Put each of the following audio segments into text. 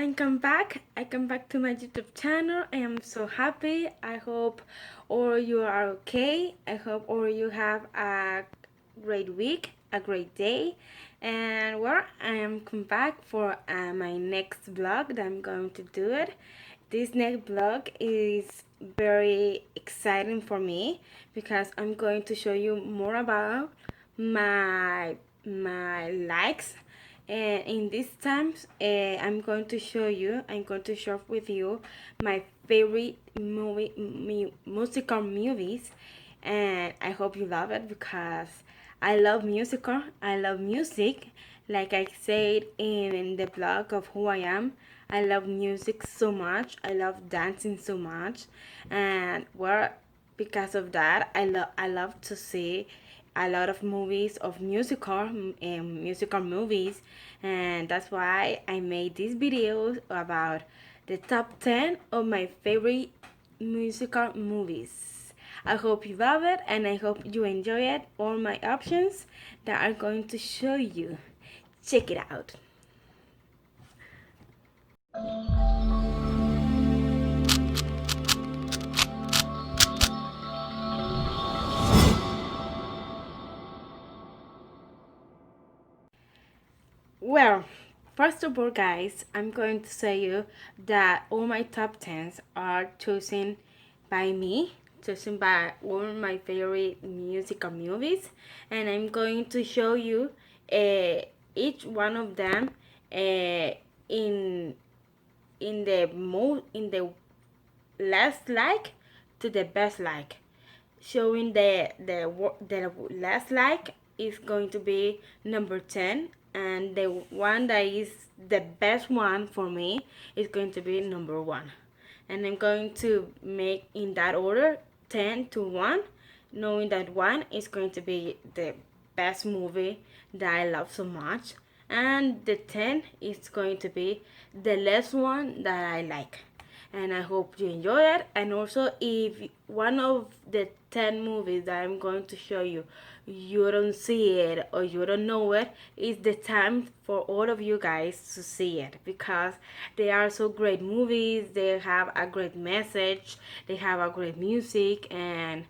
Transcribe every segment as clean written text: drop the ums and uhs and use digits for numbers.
I come back. I come back to my YouTube channel. I am so happy. I hope all you are okay. I hope all you have a great week, a great day. And well, I am come back for my next vlog that I'm going to do it. This next vlog is very exciting for me because I'm going to show you more about my likes, and in these times I'm going to share with you my favorite musical movies, and I hope you love it because I love I love music. Like I said in the blog of who I am, I love music so much. I love dancing so much, and well, because of that, I love to see a lot of movies of musical movies, and that's why I made this video about the top 10 of my favorite musical movies. I hope you love it and I hope you enjoy it. All my options that I'm going to show you. Check it out. Well, first of all, guys, I'm going to say you that all my top 10s are chosen by me, chosen by all my favorite musical movies, and I'm going to show you each one of them in in the last like to the best like, showing the last like is going to be number 10, and the one that is the best one for me is going to be number 1, and I'm going to make in that order, 10 to 1, knowing that 1 is going to be the best movie that I love so much, and the 10 is going to be the last one that I like. And I hope you enjoy it. And also, if one of the 10 movies that I'm going to show you, you don't see it or you don't know it, it's the time for all of you guys to see it, because they are so great movies. They have a great message, they have a great music, and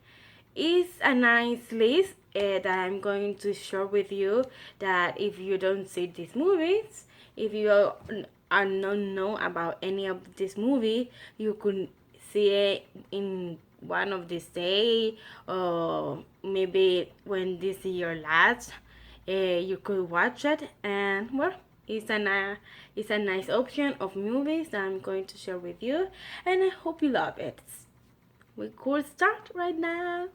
it's a nice list that I'm going to share with you, that if you don't see these movies, if you are not know about any of this movie, you could see it in one of these days, or maybe when this year lasts, you could watch it. And well, it's a nice option of movies that I'm going to share with you, and I hope you love it. We could start right now.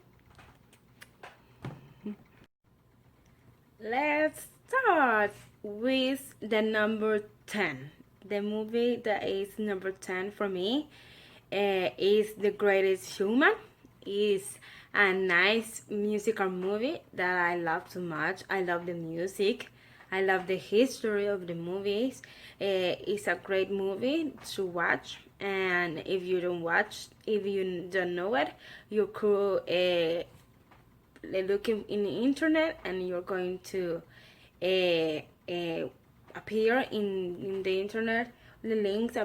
Let's start with the number 10. The movie that is number 10 for me is The Greatest Showman. It's a nice musical movie that I love so much. I love the music. I love the history of the movies. It's a great movie to watch. And if you don't know it, you could looking in the internet, and you're going to appear in the internet the links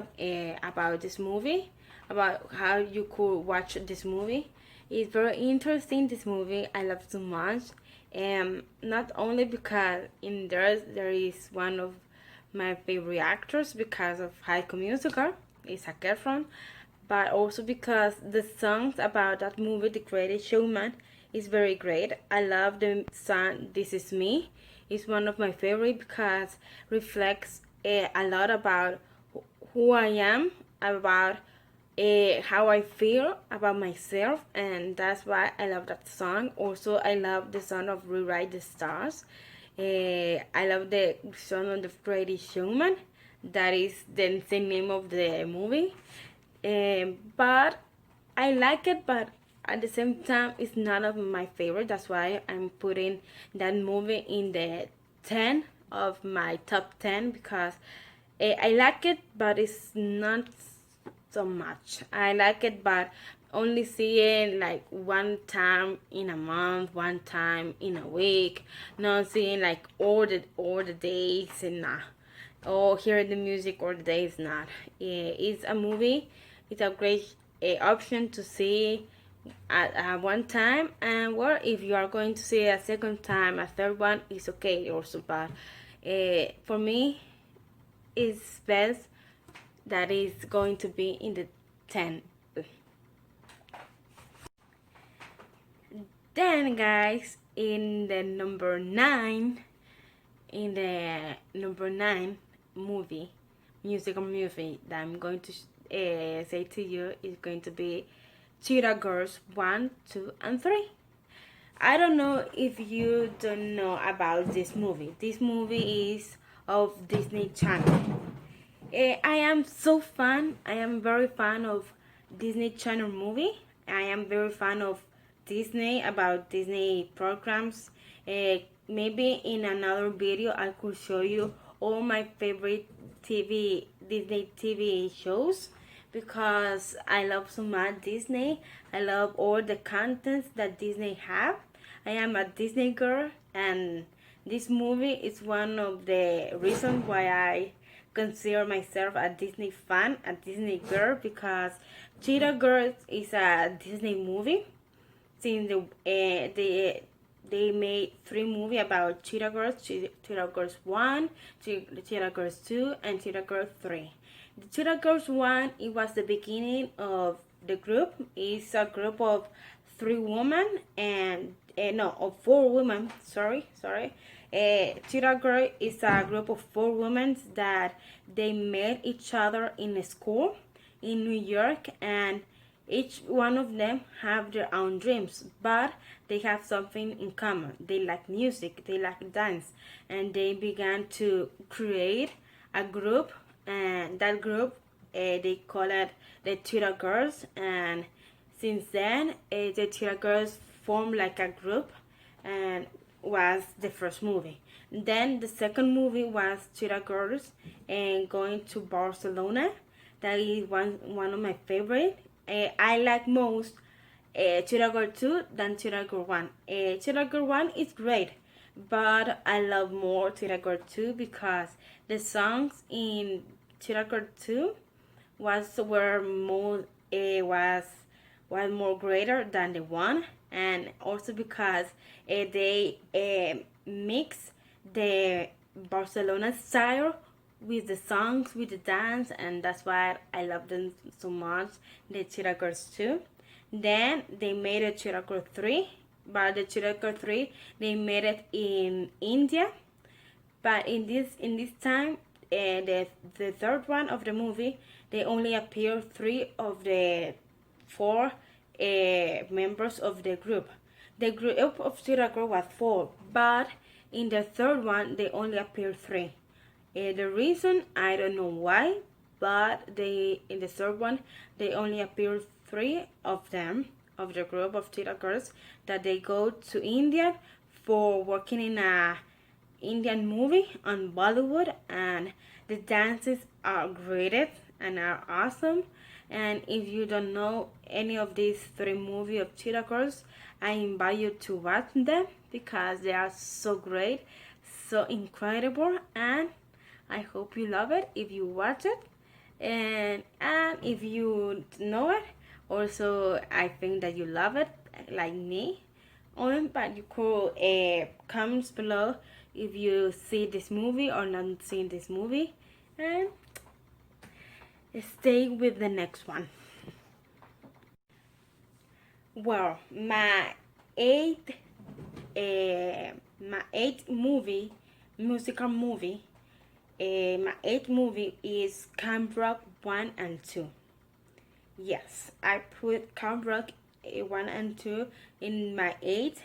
about this movie, about how you could watch this movie. It's very interesting, this movie. I love so much, not only because in there is one of my favorite actors because of High School Musical, is Zac Efron, but also because the songs about that movie, The Greatest Showman, is very great. I love the song "This Is Me." It's one of my favorite because reflects a lot about who I am, about how I feel about myself, and that's why I love that song. Also, I love the song of "Rewrite the Stars." I love the song of The Greatest Showman. That is the same name of the movie. But I like it, but at the same time, it's not of my favorite. That's why I'm putting that movie in the 10 of my top 10, because I like it, but it's not so much. I like it, but only see it like one time in a month, one time in a week. Not seeing like all the days, and nah. or hear the music or the day is not. It's a movie. It's a great option to see at one time, and well, if you are going to see it a second time, a third one, it's okay also. But for me, it's best that is going to be in the 10. Then, guys, in the number 9, in the number 9 movie, musical movie that I'm going to say to you is going to be Cheetah Girls 1, 2, and 3. I don't know if you don't know about this movie. This movie is of Disney Channel. I am so fan. I am very fan of Disney Channel movie. I am very fan of Disney, about Disney programs. Maybe in another video I could show you all my favorite Disney TV shows, because I love so much Disney. I love all the contents that Disney have. I am a Disney girl, and this movie is one of the reasons why I consider myself a Disney fan, a Disney girl, because Cheetah Girls is a Disney movie. Since they made 3 movies about Cheetah Girls, Cheetah Girls 1, Cheetah Girls 2, and Cheetah Girls 3. The Cheetah Girls 1, it was the beginning of the group. It's a group of 3 women and no, of 4 women. Sorry. Cheetah Girl is a group of 4 women that they met each other in a school in New York, and each one of them have their own dreams, but they have something in common. They like music, they like dance, and they began to create a group, and that group they call it the Cheetah Girls. And since then, the Cheetah Girls formed like a group, and was the first movie. Then the second movie was Cheetah Girls and going to Barcelona. That is one of my favorite. I like most Cheetah Girl 2 than Cheetah Girl 1. Cheetah Girl 1 is great, but I love more Cheetah Girl 2 because the songs in Cheetah Girl 2 were more was more greater than the one, and also because they mix the Barcelona style with the songs, with the dance, and that's why I love them so much. The Cheetah Girls 2. Then they made a Cheetah Girl 3, but the Cheetah Girl 3 they made it in India. But in this time, the third one of the movie, they only appear 3 of the 4 members of the group. The group of Cheetah Girl was 4, but in the third one they only appear 3. The reason, I don't know why, but in the third one they only appear 3 of them, of the group of Cheetah Girls, that they go to India for working in a Indian movie on Bollywood, and the dances are great and are awesome. And if you don't know any of these 3 movies of Cheetah Girls, I invite you to watch them because they are so great, so incredible, and I hope you love it if you watch it. And if you know it, also I think that you love it like me. But you could comments below if you see this movie or not seen this movie, and stay with the next one. Well, my eighth musical movie, my 8th movie is Camp Rock 1 and 2. Yes, I put Camp Rock 1 and 2 in my 8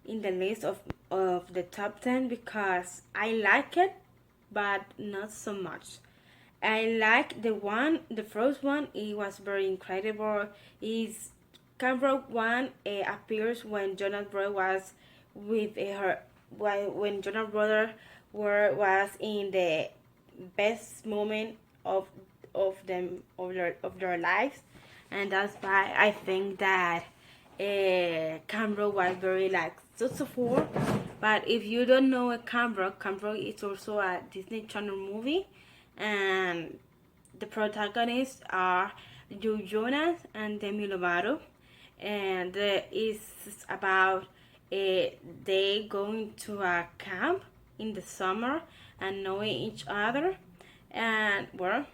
in the list of the top 10 because I like it, but not so much. I like the first one. It was very incredible. Is Camp Rock 1 appears when Jonas Brothers was with her, when Jonas Brothers was in the best moment of their lives, and that's why I think that Camp Rock was very like successful But if you don't know Camp Rock, Camp Rock is also a Disney Channel movie, and the protagonists are Joe Jonas and Demi Lovato, and it's about they going to a camp in the summer and knowing each other, and well,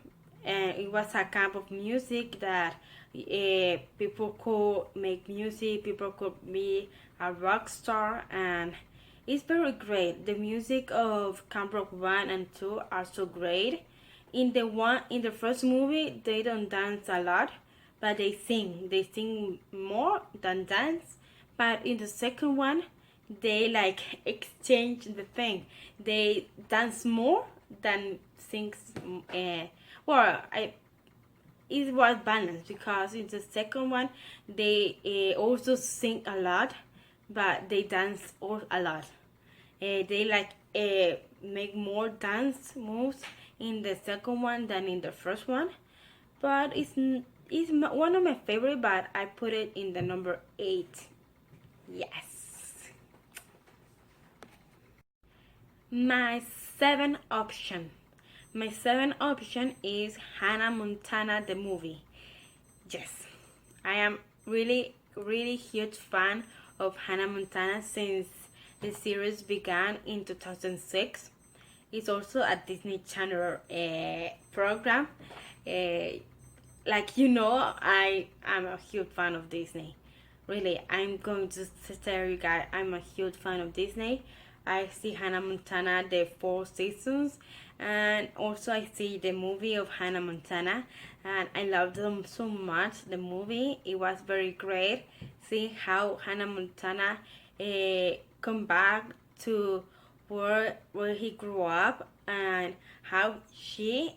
it was a camp of music that people could make music, people could be a rock star, and it's very great. The music of Camp Rock 1 and 2 are so great. In the first movie they don't dance a lot, but they sing more than dance. But in the second one they like exchange the thing, they dance more than sings. Well, I it was balanced because in the second one they also sing a lot, but they dance a lot. They like make more dance moves in the second one than in the first one, but it's one of my favorite. But I put it in the number 8. Yes. My seventh option. My seventh option is Hannah Montana the movie. Yes, I am really huge fan of Hannah Montana since the series began in 2006. It's also a Disney Channel program. Like I am a huge fan of Disney. Really, I'm going to tell you guys, I'm a huge fan of Disney. I see Hannah Montana the 4 seasons, and also I see the movie of Hannah Montana, and I love them so much. The movie, it was very great. See how Hannah Montana come back to where he grew up, and how she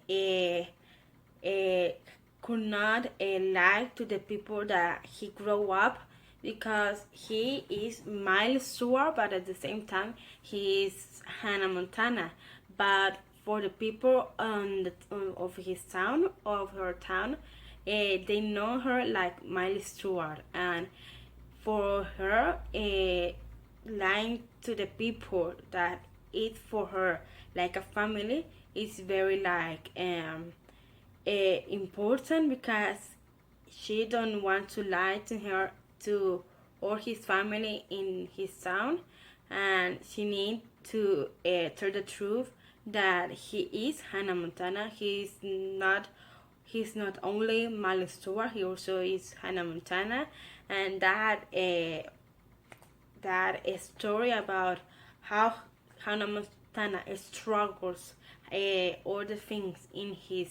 could not lie to the people that he grew up, because he is Miles Stewart, but at the same time he is Hannah Montana. But for the people of his town, of her town, they know her like Miles Stewart, and for her, lying to the people that it's for her like a family is very like important, because she don't want to lie to her, to or his family in his town, and she need to tell the truth that he is Hannah Montana. He's not only Miles Stewart, he also is Hannah Montana. And that story about how Hannah Montana struggles all the things in his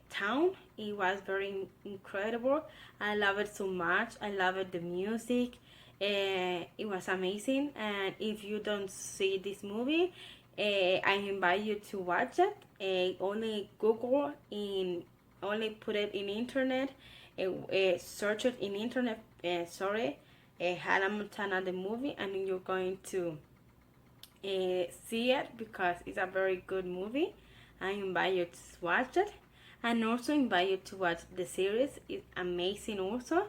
town. It was very incredible. I love it so much. I love it, the music. It was amazing. And if you don't see this movie, I invite you to watch it. Only Google only put it in internet. Search it in internet. Hannah Montana the movie, and you're going to see it, because it's a very good movie. I invite you to watch it, and also invite you to watch the series. It's amazing also.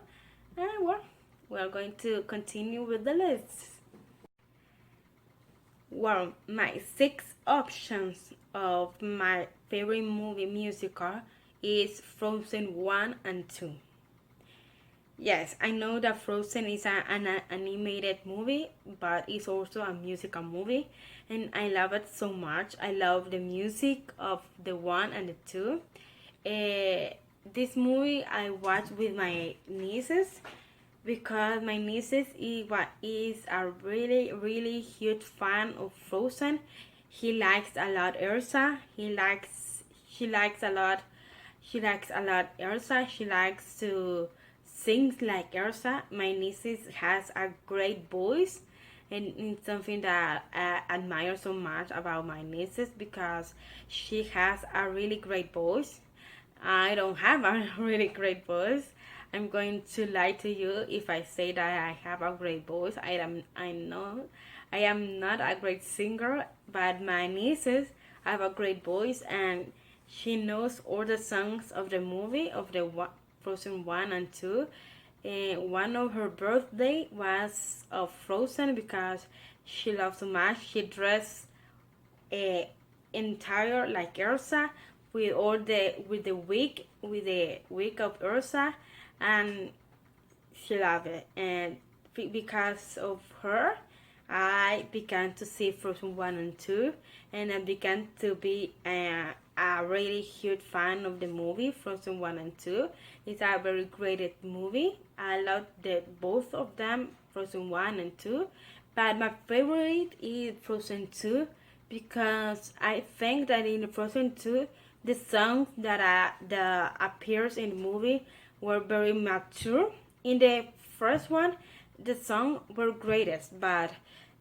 And well, we're going to continue with the list. Well, my 6 options of my favorite movie musical is Frozen 1 and 2. Yes, I know that Frozen is an animated movie, but it's also a musical movie, and I love it so much. I love the music of the 1 and the 2. This movie I watched with my nieces, because my nieces is a really huge fan of Frozen. He likes a lot Elsa. She likes a lot Elsa. She likes to sings like Elsa. My nieces has a great voice, and it's something that I admire so much about my nieces, because she has a really great voice. I don't have a really great voice. I'm going to lie to you if I say that I have a great voice. I know I am not a great singer, but my nieces have a great voice, and she knows all the songs of the movie of the Frozen 1 and 2. one of her birthday was of Frozen because she loves so much. She dressed entire like Elsa with all the wig of Elsa, and she loved it. And because of her, I began to see Frozen 1 and 2, and I began to be a really huge fan of the movie Frozen 1 and 2. It's a very great movie. I love both of them, Frozen 1 and 2, but my favorite is Frozen 2 because I think that in Frozen 2, the songs that appears in the movie were very mature. In the first one, the songs were greatest, but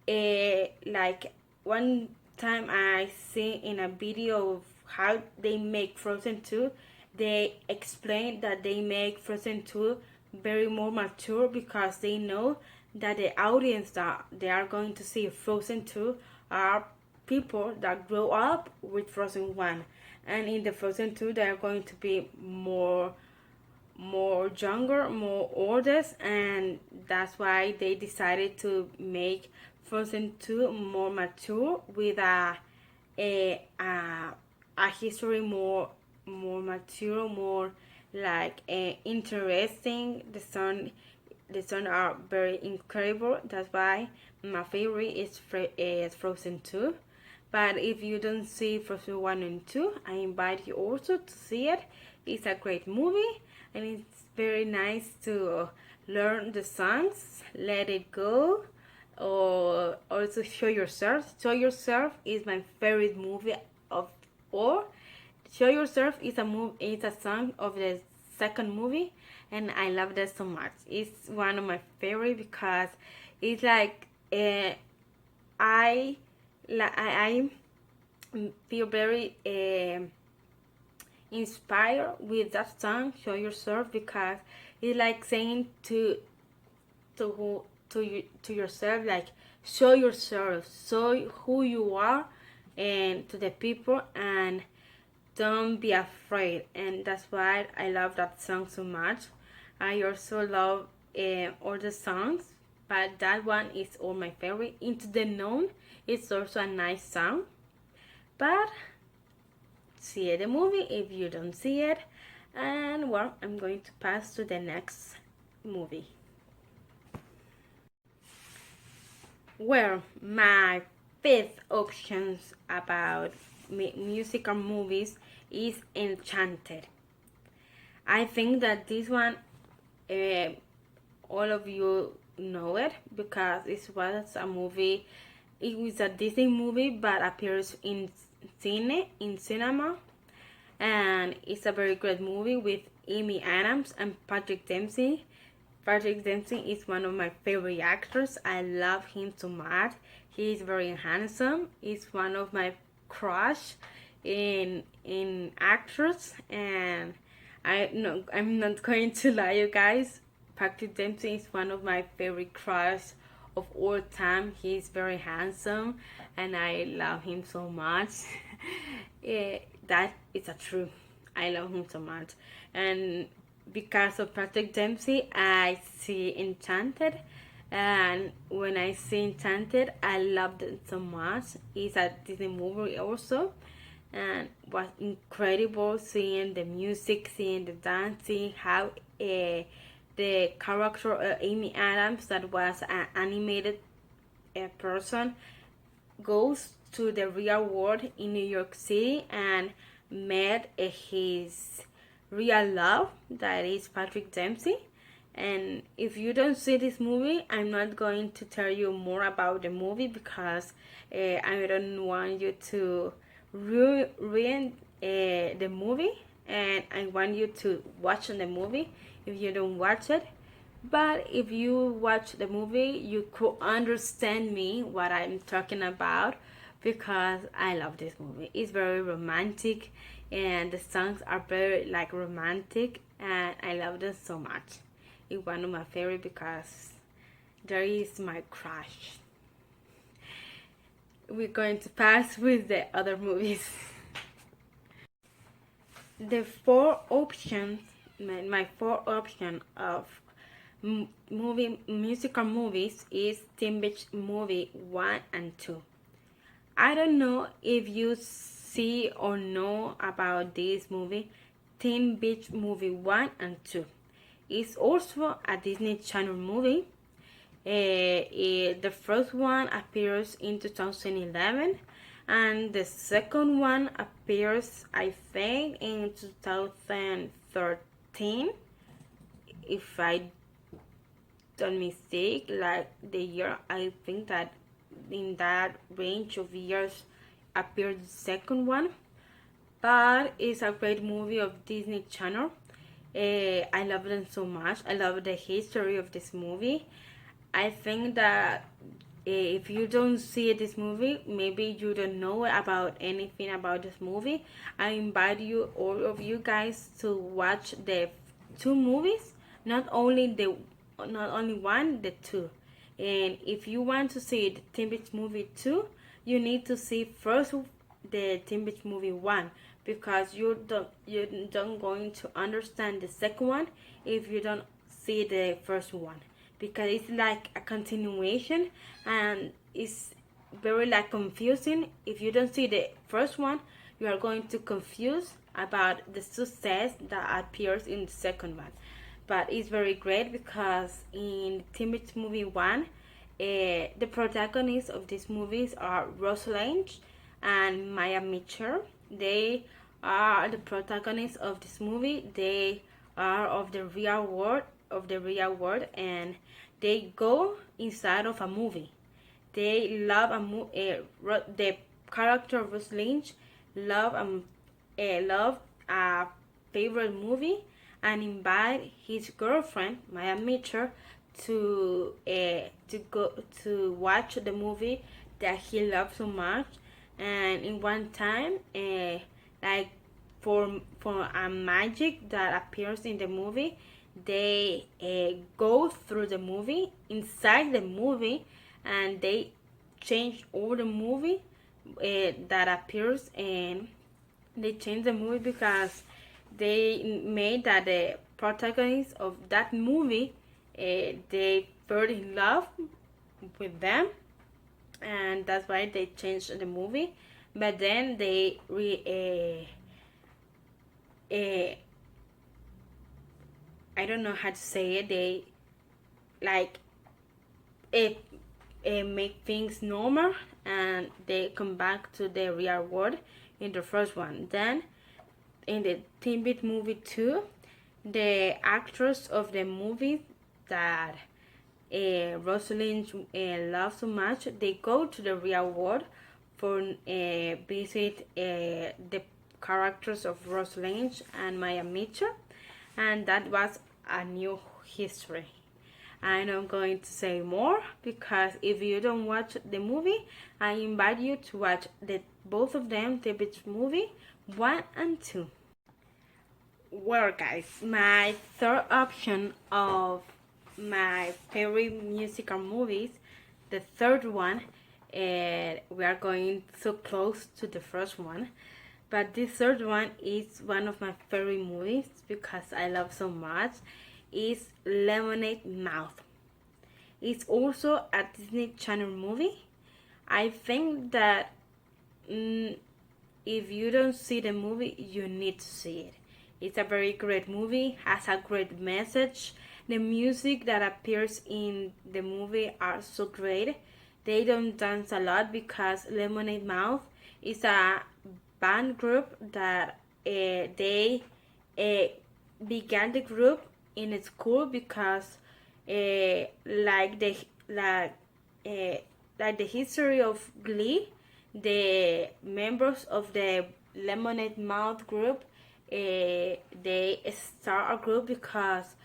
like one time I see in a video of how they make Frozen 2, they explain that they make Frozen 2 very more mature because they know that the audience that they are going to see Frozen 2 are people that grow up with Frozen 1, and in the Frozen 2 they are going to be more younger, more oldest, and that's why they decided to make Frozen 2 more mature with a history more mature, more like interesting. The song are very incredible. That's why my favorite is Frozen 2. But if you don't see Frozen 1 and 2, I invite you also to see it. It's a great movie, and it's very nice to learn the songs, Let It Go, or also Show Yourself. Show Yourself is my favorite movie of all. Show Yourself is a song of the second movie, and I love that so much. It's one of my favorite because it's like I feel very inspired with that song, Show Yourself, because it's like saying to yourself, like, show yourself, show who you are, and to the people, and don't be afraid. And that's why I love that song so much. I also love all the songs, but that one is all my favorite. Into the Known, it's also a nice song, but see the movie if you don't see it. And well, I'm going to pass to the next movie. Well, my fifth options about musical movies is Enchanted. I think that this one, all of you know it because it was a movie. It was a Disney movie, but appears in cinema, and it's a very great movie with Amy Adams and Patrick Dempsey. Patrick Dempsey is one of my favorite actors. I love him so much. He is very handsome. He's one of my crush in actors, and I'm not going to lie, you guys. Patrick Dempsey is one of my favorite crush of all time. He's very handsome, and I love him so much. That is a truth. I love him so much, and because of Patrick Dempsey, I see Enchanted. And when I see Enchanted, I loved it so much. It's a Disney movie also, and was incredible seeing the music, seeing the dancing, how the character Amy Adams, that was an animated person, goes to the real world in New York City and met his real love, that is Patrick Dempsey. And if you don't see this movie, I'm not going to tell you more about the movie because I don't want you to ruin the movie, and I want you to watch the movie if you don't watch it. But if you watch the movie, you could understand me what I'm talking about, because I love this movie. It's very romantic, and the songs are very like romantic, and I love them so much. It's one of my favorite because there is my crush. We're going to pass with the other movies. The four options, my four option of musical movies is Teen Beach Movie 1 and 2. I don't know if you see or know about this movie, Teen Beach Movie 1 and 2. It's also a Disney Channel movie. The first one appears in 2011 and the second one appears, I think, in 2013, if I don't mistake, like the year. I think that in that range of years appeared the second one, but it's a great movie of Disney Channel. I love them so much. I love the history of this movie. I think that if you don't see this movie, maybe you don't know about anything about this movie. I invite you, all of you guys, to watch the two movies, not only one, the two. And if you want to see the Teen Beach Movie 2, you need to see first the Teen Beach Movie 1, because you don't going to understand the second one if you don't see the first one, because it's like a continuation and it's very like confusing. If you don't see the first one, you are going to confuse about the success that appears in the second one. But it's very great because in Teen Beach Movie 1, the protagonists of these movies are Rosalind and Maya Mitchell. They are the protagonists of this movie. They are of the real world, and they go inside of a movie. They love the character of Rosalind love a favorite movie and invite his girlfriend Maya Mitchell to go to watch the movie that he loves so much. And in one time, like for a magic that appears in the movie, they go through the movie, inside the movie, and they change all the movie that appears, and they change the movie because they made that the protagonists of that movie they fell in love with them, and that's why they changed the movie. But then they I don't know how to say it. They like make things normal, and they come back to the real world in the first one. Then in the Teen Beat Movie 2, the actors of the movie that Rosalind loves so much, they go to the real world for visit the characters of Rosalind and Maya Mitchell, and that was a new history. I'm not going to say more because if you don't watch the movie, I invite you to watch both of them, the beach movie 1 and 2. Well, guys, my third option of my favorite musical movies, the third one, we are going so close to the first one, but this third one is one of my favorite movies because I love so much. Is Lemonade Mouth. It's also a Disney Channel movie. I think that if you don't see the movie, you need to see it. It's a very great movie, has a great message. The music that appears in the movie are so great. They don't dance a lot because Lemonade Mouth is a band group that they began the group in a school because like the history of Glee, the members of the Lemonade Mouth group they start a group because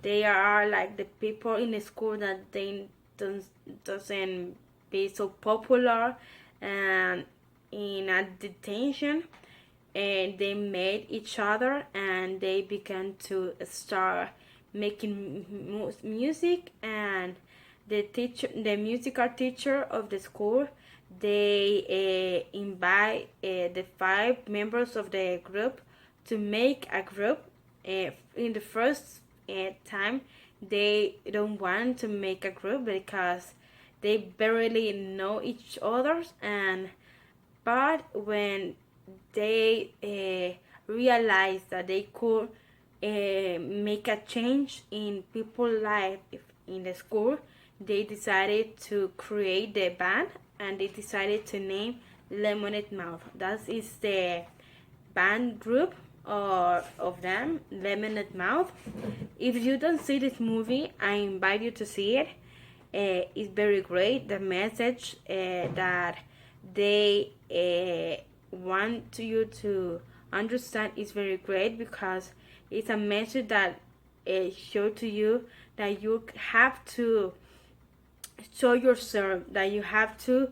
they are like the people in the school that they doesn't be so popular and in a detention, and they met each other and they began to start making music. And the musical teacher of the school, they invite the 5 members of the group to make a group. In the first time, they don't want to make a group because they barely know each other, and but when they realized that they could make a change in people's life in the school, they decided to create the band, and they decided to name Lemonade Mouth. That is the band group or of them, Lemonade Mouth. If you don't see this movie, I invite you to see it. It's very great. The message that they want you to understand is very great, because it's a message that show to you that you have to show yourself, that you have to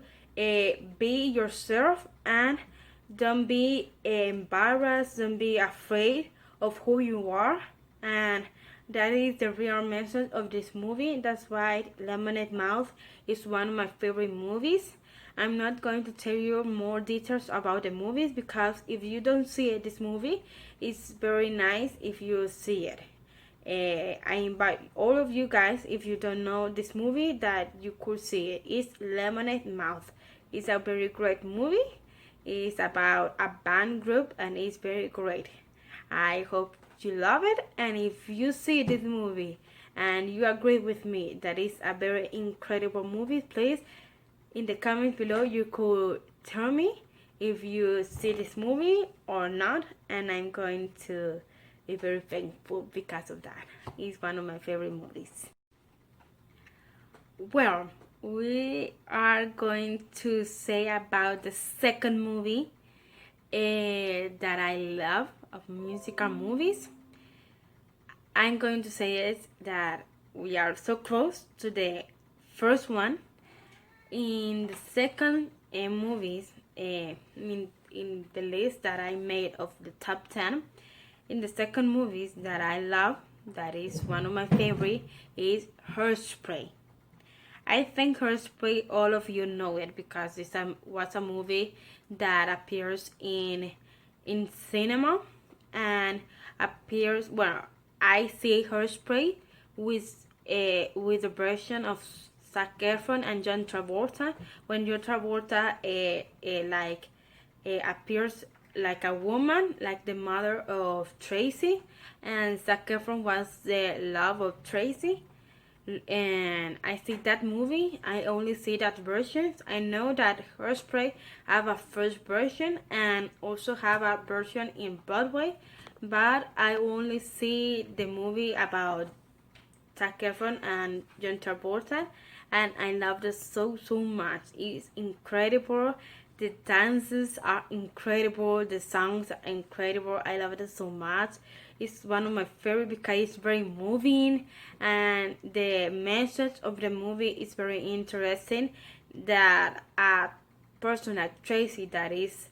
be yourself, and don't be embarrassed, don't be afraid of who you are. And that is the real message of this movie. That's why Lemonade Mouth is one of my favorite movies. I'm not going to tell you more details about the movies, because if you don't see it, this movie, it's very nice if you see it. I invite all of you guys, if you don't know this movie, that you could see it. It's Lemonade Mouth. It's a very great movie. It's about a band group, and it's very great. I hope you love it, and if you see this movie and you agree with me that it's a very incredible movie, please in the comments below you could tell me if you see this movie or not, and I'm going to be very thankful because of that. It's one of my favorite movies. Well, we are going to say about the second movie that I love of musical movies. I'm going to say is that we are so close to the first one. In the second movies, in the list that I made of the top 10, in the second movies that I love, that is one of my favorite, is Hairspray. I think Hairspray, all of you know it, because it was a movie that appears in cinema, and appears, well, I see Hairspray with a version of Zac Efron and John Travolta. When John Travolta appears like a woman, like the mother of Tracy, and Zac Efron was the love of Tracy. And I see that movie. I only see that version. I know that Hairspray have a first version and also have a version in Broadway, but I only see the movie about Zac Efron and John Travolta, and I love it so much. It's incredible. The dances are incredible. The songs are incredible. I love it so much. It's one of my favorite because it's very moving, and the message of the movie is very interesting. That a person like Tracy, that is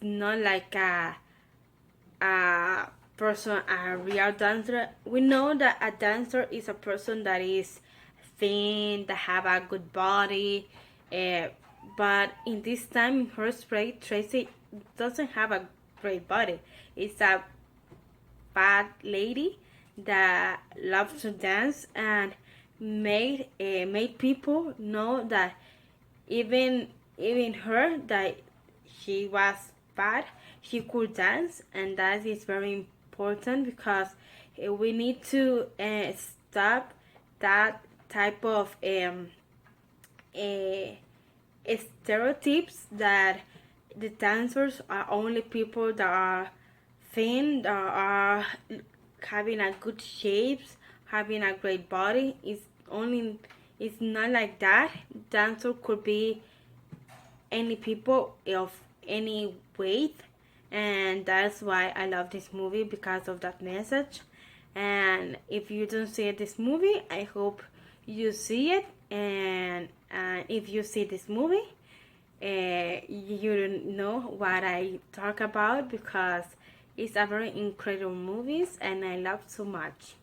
not like a person, a real dancer. We know that a dancer is a person that is thin, that have a good body, but in this time in Hairspray, Tracy doesn't have a great body. It's a fat lady that loves to dance, and made people know that even her, that she was fat, she could dance, and that is very important, because we need to stop that type of stereotypes that the dancers are only people that are thin, that are having a good shapes, having a great body. It's not like that. Dancer could be any people of any weight, and that's why I love this movie, because of that message. And if you don't see this movie, I hope you see it, and if you see this movie, you know what I talk about, because it's a very incredible movie and I love so much.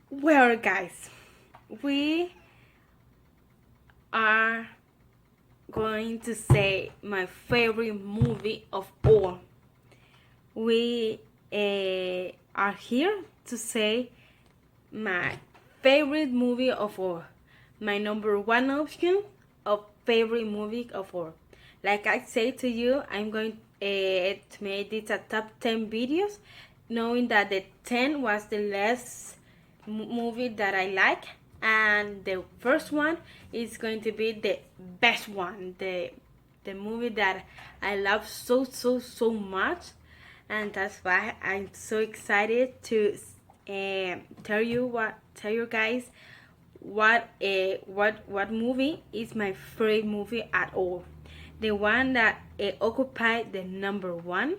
Well, guys, we are going to say my favorite movie of all. we are here to say my favorite movie of all. My number one option of favorite movie of all. Like I say to you, I'm going to make this a top 10 videos, knowing that the 10 was the last movie that I like, and the first one is going to be the best one, the movie that I love so much, and that's why I'm so excited to tell you guys what movie is my favorite movie at all. The one that occupied the number one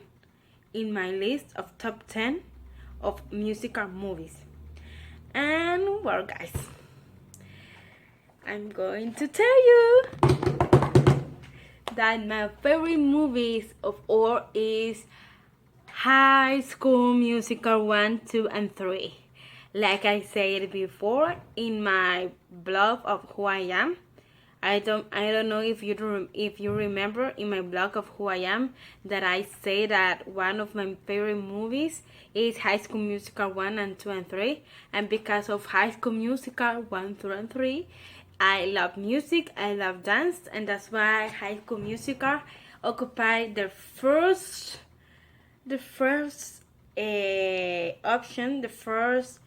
in my list of top 10 of musical movies. And well, guys, I'm going to tell you that my favorite movies of all is High School Musical 1, 2, and 3. Like I said before in my blog of who I am, I don't know if you remember in my blog of who I am that I say that one of my favorite movies is High School Musical 1 and 2 and 3, and because of High School Musical 1, 2 and 3, I love music, I love dance, and that's why High School Musical occupied the first option, the first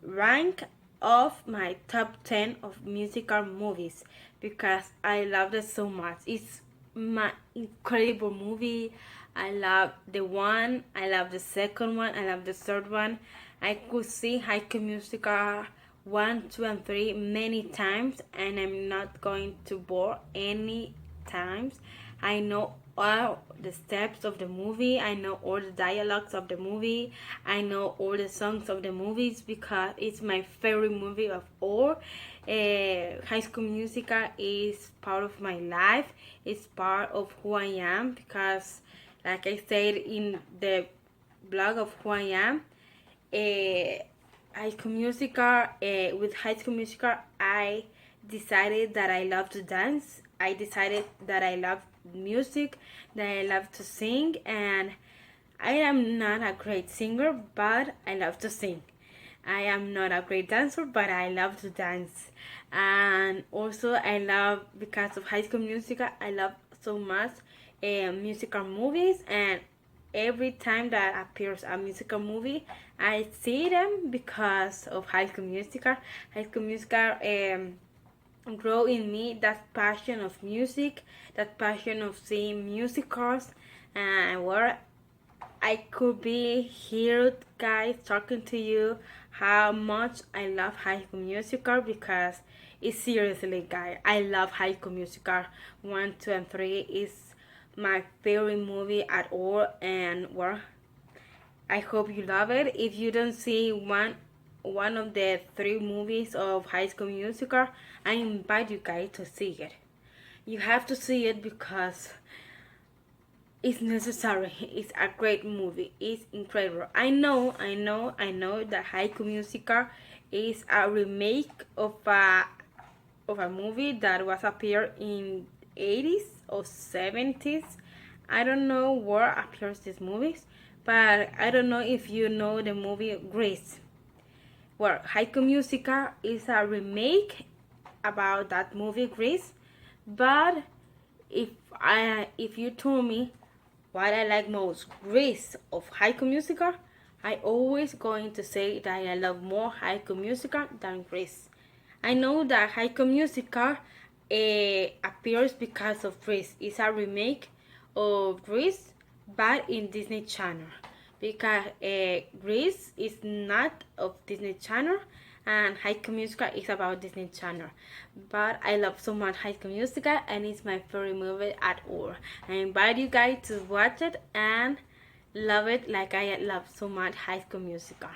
rank of my top 10 of musical movies because I love it so much. It's my incredible movie. I love the one, I love the second one, I love the third one. I could see High School Musical 1, 2, and 3 many times, and I'm not going to bore any times. I know all the steps of the movie. I know all the dialogues of the movie. I know all the songs of the movies because it's my favorite movie of all. High School Musical is part of my life. It's part of who I am because, like I said in the blog of who I am, High School Musical, with High School Musical, I decided that I love to dance. I decided that I love music, that I love to sing, and I am not a great singer, but I love to sing. I am not a great dancer, but I love to dance. And also, I love, because of High School Musical, I love so much musical movies, and every time that appears a musical movie, I see them because of High School Musical. High School Musical grow in me that passion of music, that passion of seeing musicals, and where I could be here, guys, talking to you how much I love High School Musical because it's seriously, guys, I love High School Musical 1, 2, and 3 is my favorite movie at all, and well, I hope you love it. If you don't see one of the three movies of High School Musical, I invite you guys to see it. You have to see it because it's necessary. It's a great movie. It's incredible. I know that High School Musical is a remake of a movie that was appeared in 80s or 70s. I don't know where appears these movies, but I don't know if you know the movie Grease. Well, High School Musical is a remake about that movie Grease, but if you told me what I like most, Grease of High School Musical, I always going to say that I love more High School Musical than Grease. I know that High School Musical appears because of Grease. It's a remake of Grease, but in Disney Channel. Because Grease is not of Disney Channel, and High School Musical is about Disney Channel. But I love so much High School Musical, and it's my favorite movie at all. I invite you guys to watch it and love it like I love so much High School Musical.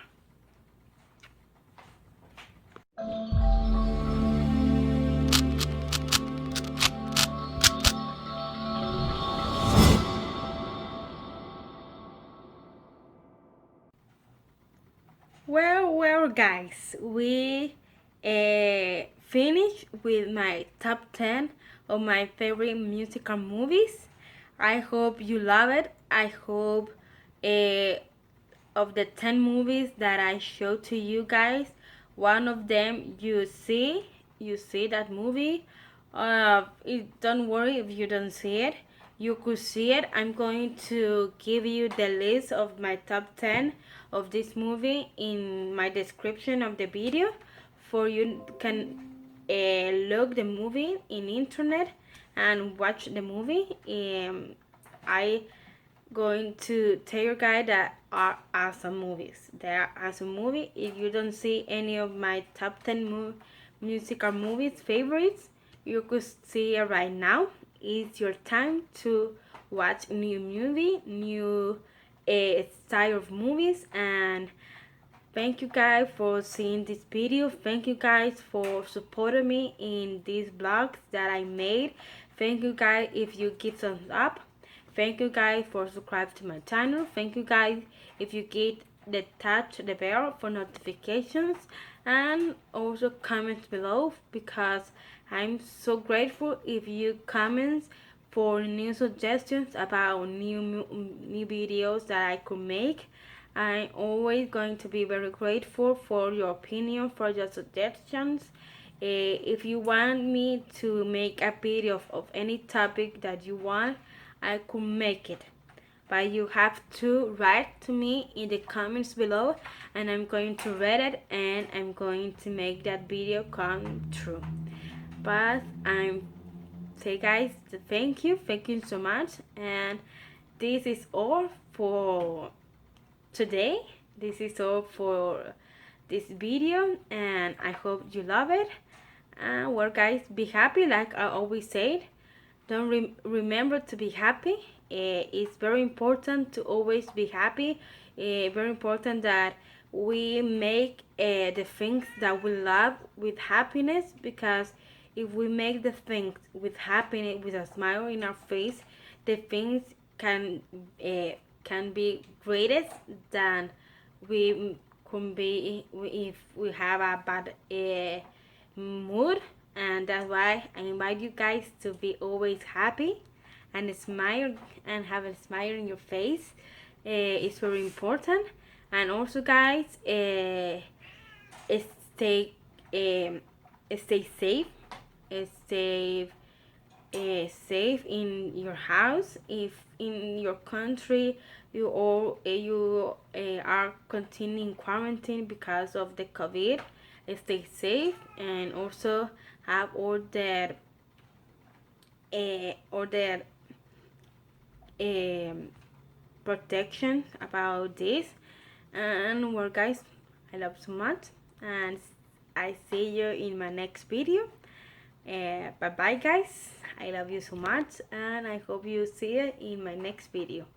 Well, guys, we finished with my top 10 of my favorite musical movies. I hope you love it. I hope of the 10 movies that I showed to you guys, one of them you see that movie. Don't worry if you don't see it. You could see it. I'm going to give you the list of my top 10 of this movie in my description of the video, for you can look the movie in internet and watch the movie. I going to tell you guys that are awesome movies. They are awesome movie. If you don't see any of my top 10 musical movies favorites, you could see it right now. It's your time to watch new movie, new style of movies. And thank you guys for seeing this video. Thank you guys for supporting me in these vlogs that I made. Thank you guys if you give thumbs up. Thank you guys for subscribing to my channel. Thank you guys if you get the touch the bell for notifications, and also comments below, because I'm so grateful if you comments for new suggestions about new videos that I could make. I'm always going to be very grateful for your opinion, for your suggestions. If you want me to make a video of any topic that you want, I could make it. But you have to write to me in the comments below, and I'm going to read it, and I'm going to make that video come true. But I'm say guys, thank you so much, and this is all for today. This is all for this video, and I hope you love it. And well guys, be happy like I always said. Don't remember to be happy. It's very important to always be happy. Very important that we make the things that we love with happiness, because if we make the things with happiness, with a smile in our face, the things can be greatest than we can be if we have a bad mood. And that's why I invite you guys to be always happy and smile, and have a smile in your face. It's very important. And also guys, stay stay safe. Stay safe in your house. If in your country you all are continuing quarantine because of the COVID, stay safe, and also have all the protection about this. And well guys, I love so much, and I see you in my next video. Bye bye guys, I love you so much, and I hope you see it in my next video.